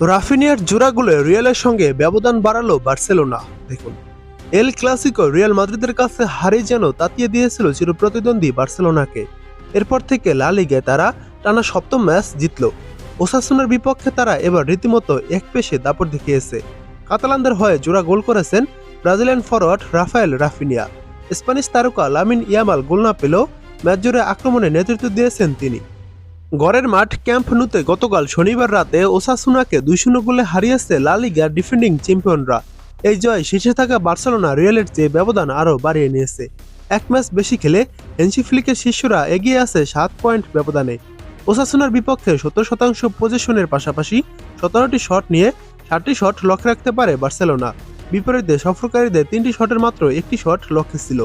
রাফিনিয়ার জোড়া গোলে রিয়ালের সঙ্গে ব্যবধান বাড়ালো বার্সেলোনা। দেখুন, এল ক্লাসিকো রিয়াল মাদ্রিদের কাছে হারে যেন তাতিয়ে দিয়েছিল চিরপ্রতিদ্বন্দ্বী বার্সেলোনাকে। এরপর থেকে লা লিগায় তারা টানা সপ্তম ম্যাচ জিতল। ওসাসুনার বিপক্ষে তারা এবার রীতিমতো একপেশে দাপট দেখিয়েছে। কাতালানদের হয়ে জোড়া গোল করেছেন Brazilian forward Raphael Raphinha. Spanish তারকা লামিন ইয়ামাল গোল না পেলেও ম্যাচ জুড়ে আক্রমণে নেতৃত্ব দিয়েছেন তিনি। গড়ের মাঠ ক্যাম্প নুতে গতকাল শনিবার রাতে ওসাসুনাকে 2-0 গোলে হারিয়েছে লা লিগার ডিফেন্ডিং চ্যাম্পিয়নরা। এই জয় শীর্ষে থাকা বার্সেলোনা রিয়ালের চেয়ে ব্যবধান আরও বাড়িয়ে নিয়েছে। এক ম্যাচ বেশি খেলে হেনসি ফ্লিকের শিষ্যরা এগিয়ে আছে 7 পয়েন্ট ব্যবধানে। ওসাসুনার বিপক্ষে 70% পজিশনের পাশাপাশি 17টি শট নিয়ে 7টি শট লক্ষ্যে রাখতে পারে বার্সেলোনা। বিপরীতে সফরকারীদের 3টি শটের মাত্র 1টি শট লক্ষ্যে ছিল।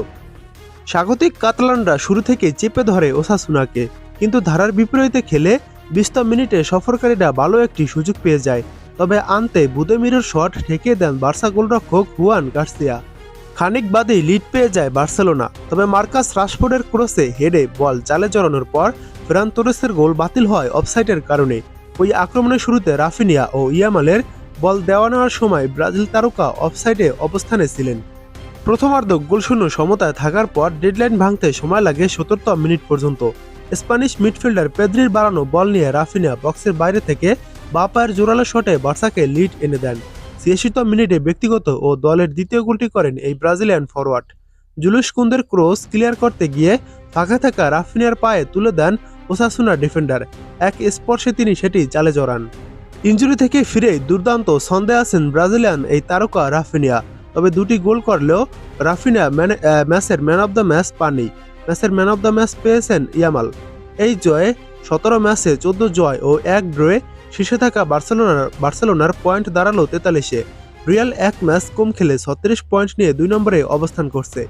স্বাগতিক কাতালানরা শুরু থেকেই চেপে ধরে ওসাসুনাকে, কিন্তু ধারার বিপরীতে খেলে 20তম মিনিটে সফরকারীরা ভালো একটি সুযোগ পেয়ে যায়। তবে আনতে বুদেমিরের শট ঠেকিয়ে দেন বার্সা গোলরক্ষক হুয়ান গার্সিয়া। খানিক বাদেই লিড পেয়ে যায় বার্সেলোনা। তবে মার্কাস রাশফোর্ডের ক্রসে হেডে বল জালে জড়ানোর পর ফেরান তোরেসের গোল বাতিল হয় অফসাইডের কারণে। ওই আক্রমণের শুরুতে রাফিনিয়া ও ইয়ামালের বল দেওয়া নেওয়ার সময় ব্রাজিল তারকা অফসাইডে অবস্থানে ছিলেন। প্রথমার্ধ গোলশূন্য সমতায় থাকার পর ডেডলাইন ভাঙতে সময় লাগে 70তম মিনিট পর্যন্ত। স্প্যানিশ মিডফিল্ডার পেদ্রির বাড়ানো বল নিয়ে রাফিনিয়া বক্সের বাইরে থেকে বাঁ পায়ের জোরালো শটে বার্সাকে লিড এনে দেন। 86তম মিনিটে ব্যক্তিগত ও দলের দ্বিতীয় গোলটি করেন এই ব্রাজিলিয়ান ফরওয়ার্ড। জুলুস কুন্দের ক্রস ক্লিয়ার করতে গিয়ে ফাঁকা থাকা রাফিনিয়ার পায়ে তুলে দেন ওসাসুনা ডিফেন্ডার। এক স্পর্শে তিনি সেটি জালে জড়ান। ইনজুরি থেকে ফিরেই দুর্দান্ত ছন্দে আছেন ব্রাজিলিয়ান এই তারকা রাফিনিয়া। তবে দুটি গোল করলেও রাফিনিয়া ম্যাচের ম্যান অব দ্য ম্যাচ পাননি। ম্যাচের ম্যান অব দ্য ম্যাচ পেয়েছেন ইয়ামাল। এই জয়ে 17 ম্যাচে 14 জয় ও 1 ড্রয়ে শীর্ষে থাকা বার্সেলোনার পয়েন্ট দাঁড়ালো 43-এ। রিয়াল এক ম্যাচ কম খেলে 36 পয়েন্ট নিয়ে 2 নম্বরে অবস্থান করছে।